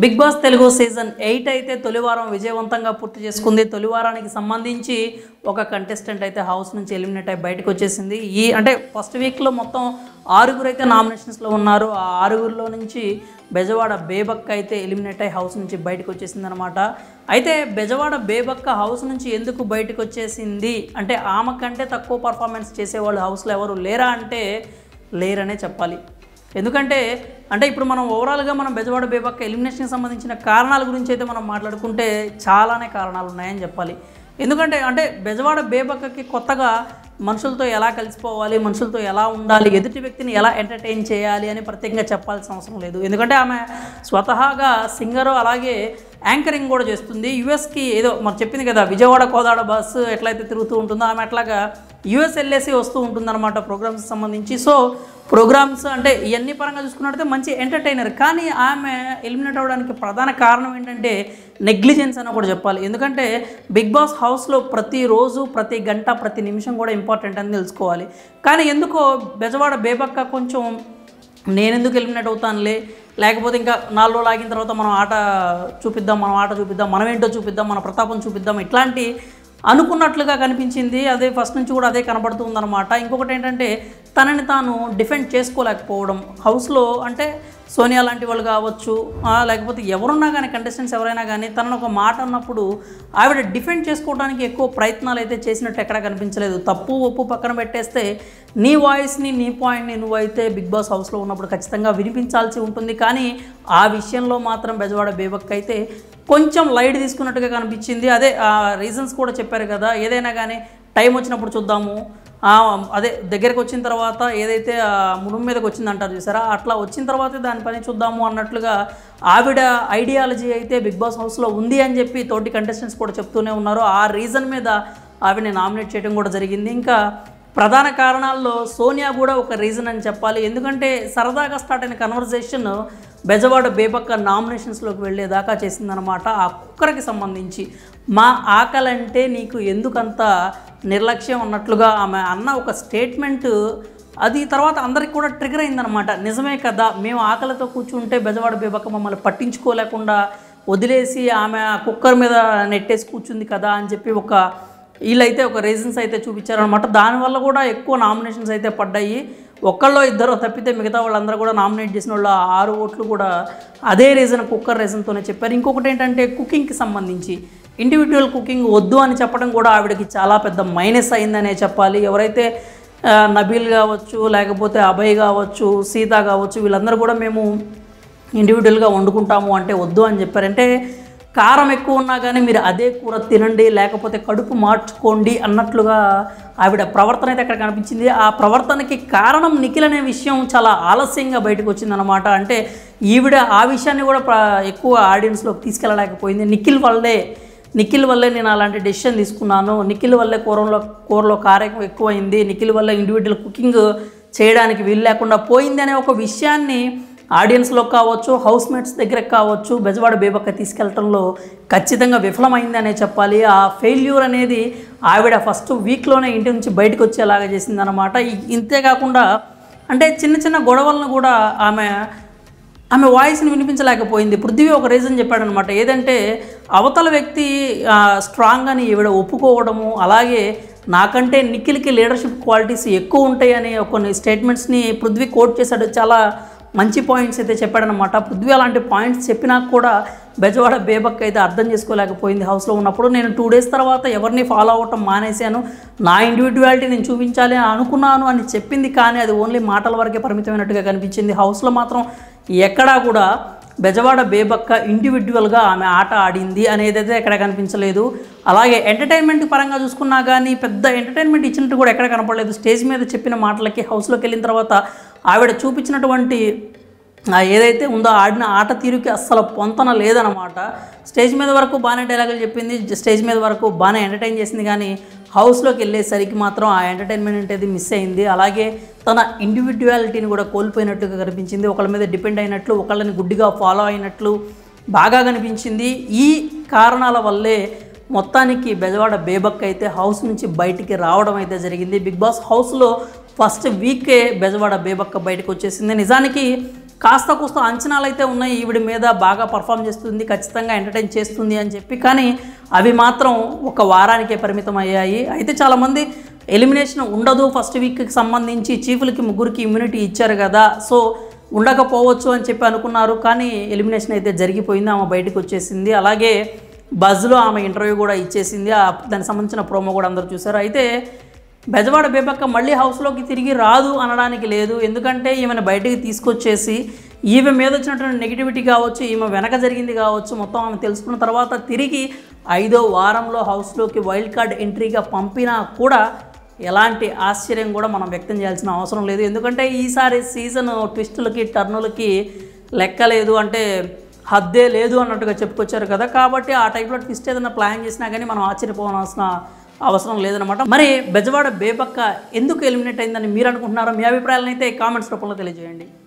Big boss Telugu season 8 అయితే తొలివారం విజయవంతంగా పూర్తి చేసుకుంది. తొలివారానికి సంబంధించి ఒక కంటెస్టెంట్ అయితే హౌస్ నుంచి ఎలిమినేట్ అయి బయటకు వచ్చేసింది. అంటే ఫస్ట్ వీక్లో మొత్తం 6 అయితే నామినేషన్స్లో ఉన్నారు. ఆ 6లో నుంచి బెజవాడ బేబక్క అయితే ఎలిమినేట్ అయి హౌస్ నుంచి బయటకు వచ్చేసింది అనమాట. అయితే బెజవాడ బేబక్క హౌస్ నుంచి ఎందుకు బయటకు వచ్చేసింది అంటే ఆమె కంటే తక్కువ పర్ఫార్మెన్స్ చేసేవాళ్ళు హౌస్లో ఎవరు లేరా అంటే లేరనే చెప్పాలి. ఎందుకంటే ఇప్పుడు మనం ఓవరాల్గా మనం బెజవాడ బేబక్క ఎలిమినేషన్కి సంబంధించిన కారణాల గురించి అయితే మనం మాట్లాడుకుంటే చాలానే కారణాలు ఉన్నాయని చెప్పాలి. ఎందుకంటే బెజవాడ బేబక్కకి కొత్తగా మనుషులతో ఎలా కలిసిపోవాలి, మనుషులతో ఎలా ఉండాలి, ఎదుటి వ్యక్తిని ఎలా ఎంటర్టైన్ చేయాలి అని ప్రత్యేకంగా చెప్పాల్సిన అవసరం లేదు. ఎందుకంటే ఆమె స్వతహాగా సింగరు అలాగే యాంకరింగ్ కూడా చేస్తుంది. యూఎస్కి ఏదో మరి చెప్పింది కదా, విజయవాడ కోదాడ బస్సు ఎట్లయితే తిరుగుతూ ఉంటుందో ఆమె అట్లాగా యూఎస్ వెళ్ళేసి వస్తూ ఉంటుందన్నమాట ప్రోగ్రామ్స్కి సంబంధించి. సో ప్రోగ్రామ్స్ ఇవన్నీ పరంగా చూసుకున్నట్టయితే మంచి ఎంటర్టైనర్. కానీ ఆమె ఎలిమినేట్ అవ్వడానికి ప్రధాన కారణం ఏంటంటే నెగ్లిజెన్స్ అని కూడా చెప్పాలి. ఎందుకంటే బిగ్ బాస్ హౌస్లో ప్రతిరోజు ప్రతి గంట ప్రతి నిమిషం కూడా ఇంపార్టెంట్ అని తెలుసుకోవాలి. కానీ ఎందుకో బెజవాడ బేబక్క కొంచెం నేనెందుకు ఎలిమినేట్ అవుతానులే, లేకపోతే ఇంకా 4 రోజులు ఆగిన తర్వాత మనం ఆట చూపిద్దాం, మనం ఏంటో చూపిద్దాం, మన ప్రతాపం చూపిద్దాం, ఇట్లాంటి అనుకున్నట్లుగా కనిపించింది. అదే ఫస్ట్ నుంచి కూడా అదే కనబడుతుందన్నమాట. ఇంకొకటి ఏంటంటే తనని తాను డిఫెండ్ చేసుకోలేకపోవడం హౌస్లో. సోనియా లాంటి వాళ్ళు కావచ్చు, లేకపోతే ఎవరున్నా కానీ కంటెస్టెంట్స్ ఎవరైనా కానీ తనను ఒక మాట అన్నప్పుడు ఆవిడ డిఫెండ్ చేసుకోవడానికి ఎక్కువ ప్రయత్నాలు అయితే చేసినట్టు ఎక్కడా కనిపించలేదు. తప్పు ఒప్పు పక్కన పెట్టేస్తే నీ వాయిస్ని నీ పాయింట్ని నువ్వైతే బిగ్ బాస్ హౌస్లో ఉన్నప్పుడు ఖచ్చితంగా వినిపించాల్సి ఉంటుంది. కానీ ఆ విషయంలో మాత్రం బెజవాడ బేబక్క అయితే కొంచెం లైట్ తీసుకున్నట్టుగా కనిపించింది. అదే రీజన్స్ కూడా చెప్పారు కదా, ఏదైనా కానీ టైం వచ్చినప్పుడు చూద్దాము, అదే దగ్గరకు వచ్చిన తర్వాత ఏదైతే ముడుం మీదకి వచ్చిందంటారు చూసారా, అట్లా వచ్చిన తర్వాతే దాని పని చూద్దాము అన్నట్లుగా ఆవిడ ఐడియాలజీ అయితే బిగ్ బాస్ హౌస్లో ఉంది అని చెప్పి తోటి కంటెస్టెంట్స్ కూడా చెప్తూనే ఉన్నారు. ఆ రీజన్ మీద ఆవిడని నామినేట్ చేయడం కూడా జరిగింది. ఇంకా ప్రధాన కారణాల్లో సోనియా కూడా ఒక రీజన్ అని చెప్పాలి. ఎందుకంటే సరదాగా స్టార్ట్ అయిన కన్వర్జేషన్ బెజవాడ బేబక్క నామినేషన్స్లోకి వెళ్ళేదాకా చేసిందనమాట. ఆ కుక్కర్కి సంబంధించి మా ఆకలంటే నీకు ఎందుకంత నిర్లక్ష్యం అన్నట్లుగా ఆమె అన్న ఒక స్టేట్మెంట్, అది తర్వాత అందరికి కూడా ట్రిగర్ అయిందనమాట. నిజమే కదా, మేము ఆకలితో కూర్చుంటే బెజవాడ బేబక్క మమ్మల్ని పట్టించుకోలేకుండా వదిలేసి ఆమె ఆ కుక్కర్ మీద నెట్టేసి కూర్చుంది కదా అని చెప్పి వీళ్ళైతే ఒక రీజన్స్ అయితే చూపించారనమాట. దానివల్ల కూడా ఎక్కువ నామినేషన్స్ అయితే పడ్డాయి. ఒక్కళ్ళో ఇద్దరు తప్పితే మిగతా వాళ్ళందరూ కూడా నామినేట్ చేసిన వాళ్ళు 6 ఓట్లు కూడా అదే రీజన్, కుక్కర్ రీజన్తోనే చెప్పారు. ఇంకొకటి ఏంటంటే కుకింగ్కి సంబంధించి ఇండివిజువల్ కుకింగ్ వద్దు అని చెప్పడం కూడా ఆవిడకి చాలా పెద్ద మైనస్ అయిందనే చెప్పాలి. ఎవరైతే నబీల్ కావచ్చు, లేకపోతే అభయ్ కావచ్చు, సీత కావచ్చు, వీళ్ళందరూ కూడా మేము ఇండివిజువల్గా వండుకుంటాము అంటే వద్దు అని చెప్పారంటే కారం ఎక్కువ ఉన్నా కానీ మీరు అదే కూర తినండి, లేకపోతే కడుపు మార్చుకోండి అన్నట్లుగా ఆవిడ ప్రవర్తన అయితే అక్కడ కనిపించింది. ఆ ప్రవర్తనకి కారణం నిఖిల్ అనే విషయం చాలా ఆలస్యంగా బయటకు వచ్చిందనమాట. ఈవిడ ఆ విషయాన్ని కూడా ఎక్కువ ఆడియన్స్లోకి తీసుకెళ్ళలేకపోయింది. నిఖిల్ వల్లే నేను అలాంటి డెసిషన్ తీసుకున్నాను, నిఖిల్ వల్లే కూరలో కారం ఎక్కువైంది, నిఖిల్ వల్ల ఇండివిజువల్ కుకింగ్ చేయడానికి వీలు లేకుండా పోయింది అనే ఒక విషయాన్ని ఆడియన్స్లో కావచ్చు, హౌస్ మేట్స్ దగ్గరకు కావచ్చు బెజవాడ బేబక్క తీసుకెళ్లడంలో ఖచ్చితంగా విఫలమైంది అనే చెప్పాలి. ఆ ఫెయిల్యూర్ అనేది ఆవిడ ఫస్ట్ వీక్లోనే ఇంటి నుంచి బయటకు వచ్చేలాగా చేసిందనమాట. ఇంతేకాకుండా చిన్న చిన్న గొడవలను కూడా ఆమె వాయిస్ని వినిపించలేకపోయింది. పృథ్వీ ఒక రీజన్ చెప్పాడనమాట. ఏదంటే అవతల వ్యక్తి స్ట్రాంగ్ అని ఈవిడ ఒప్పుకోవడము, అలాగే నాకంటే నిఖిల్కి లీడర్షిప్ క్వాలిటీస్ ఎక్కువ ఉంటాయని కొన్ని స్టేట్మెంట్స్ని పృథ్వీ కోట్ చేశాడు. చాలా మంచి పాయింట్స్ అయితే చెప్పాడనమాట. పృథ్వీ అలాంటి పాయింట్స్ చెప్పినా కూడా బెజవాడ బేబక్క అయితే అర్థం చేసుకోలేకపోయింది. హౌస్లో ఉన్నప్పుడు నేను 2 డేస్ తర్వాత ఎవరిని ఫాలో అవ్వటం మానేశాను, నా ఇండివిజువాలిటీ నేను చూపించాలి అని అనుకున్నాను అని చెప్పింది. కానీ అది ఓన్లీ మాటల వరకే పరిమితమైనట్టుగా కనిపించింది. హౌస్లో మాత్రం ఎక్కడా కూడా బెజవాడ బేబక్క ఇండివిజువల్గా ఆమె ఆట ఆడింది అనేదైతే ఎక్కడ కనిపించలేదు. అలాగే ఎంటర్టైన్మెంట్ పరంగా చూసుకున్నా కానీ పెద్ద ఎంటర్టైన్మెంట్ ఇచ్చినట్టు కూడా ఎక్కడ కనపడలేదు. స్టేజ్ మీద చెప్పిన మాటలకి హౌస్లోకి వెళ్ళిన తర్వాత ఆవిడ చూపించినటువంటి ఏదైతే ఉందో ఆడిన ఆట తీరుకి అస్సలు పొంతన లేదనమాట. స్టేజ్ మీద వరకు బాగానే డైలాగులు చెప్పింది, స్టేజ్ మీద వరకు బాగానే ఎంటర్టైన్ చేసింది. కానీ హౌస్లోకి వెళ్ళేసరికి మాత్రం ఆ ఎంటర్టైన్మెంట్ అనేది మిస్ అయింది. అలాగే తన ఇండివిజువాలిటీని కూడా కోల్పోయినట్టుగా కనిపించింది. ఒకళ్ళ మీద డిపెండ్ అయినట్లు, ఒకళ్ళని గుడ్డిగా ఫాలో అయినట్లు బాగా కనిపించింది. ఈ కారణాల వల్లే మొత్తానికి బెజవాడ బేబక్క అయితే హౌస్ నుంచి బయటికి రావడం అయితే జరిగింది. బిగ్ బాస్ హౌస్లో ఫస్ట్ వీకే బెజవాడ బేబక్క బయటకు వచ్చేసింది. నిజానికి కాస్త కూస్త అంచనాలు అయితే ఉన్నాయి ఈవిడ మీద, బాగా పర్ఫామ్ చేస్తుంది, ఖచ్చితంగా ఎంటర్టైన్ చేస్తుంది అని చెప్పి. కానీ అవి మాత్రం ఒక వారానికే పరిమితం అయ్యాయి. అయితే చాలామంది ఎలిమినేషన్ ఉండదు ఫస్ట్ వీక్కి సంబంధించి, చీఫ్లకి ముగ్గురికి ఇమ్యూనిటీ ఇచ్చారు కదా, సో ఉండకపోవచ్చు అని చెప్పి అనుకున్నారు. కానీ ఎలిమినేషన్ అయితే జరిగిపోయింది, ఆమె బయటకు వచ్చేసింది. అలాగే బజ్లో ఆమె ఇంటర్వ్యూ కూడా ఇచ్చేసింది, దానికి సంబంధించిన ప్రోమో కూడా అందరూ చూశారు. అయితే బెజవాడ బేబక్క మళ్ళీ హౌస్లోకి తిరిగి రాదు అనడానికి లేదు. ఎందుకంటే ఈమెను బయటికి తీసుకొచ్చేసి ఈమె మీద వచ్చినటువంటి నెగిటివిటీ కావచ్చు, ఈమె వెనక జరిగింది కావచ్చు, మొత్తం ఆమె తెలుసుకున్న తర్వాత తిరిగి 5వ వారంలో హౌస్లోకి వైల్డ్ కార్డ్ ఎంట్రీగా పంపినా కూడా ఎలాంటి ఆశ్చర్యం కూడా మనం వ్యక్తం చేయాల్సిన అవసరం లేదు. ఎందుకంటే ఈసారి సీజన్ ట్విస్టులకి టర్నులకి లెక్కలేదు, అంటే హద్దే లేదు అన్నట్టుగా చెప్పుకొచ్చారు కదా. కాబట్టి ఆ టైప్లో ట్విస్ట్ ఏదైనా ప్లాన్ చేసినా కానీ మనం ఆశ్చర్యపోవాల్సిన అవసరం లేదనమాట. మరి బెజవాడ బేబక్క ఎందుకు ఎలిమినేట్ అయిందని మీరు అనుకుంటున్నారో మీ అభిప్రాయాలను అయితే కామెంట్స్ రూపంలో తెలియజేయండి.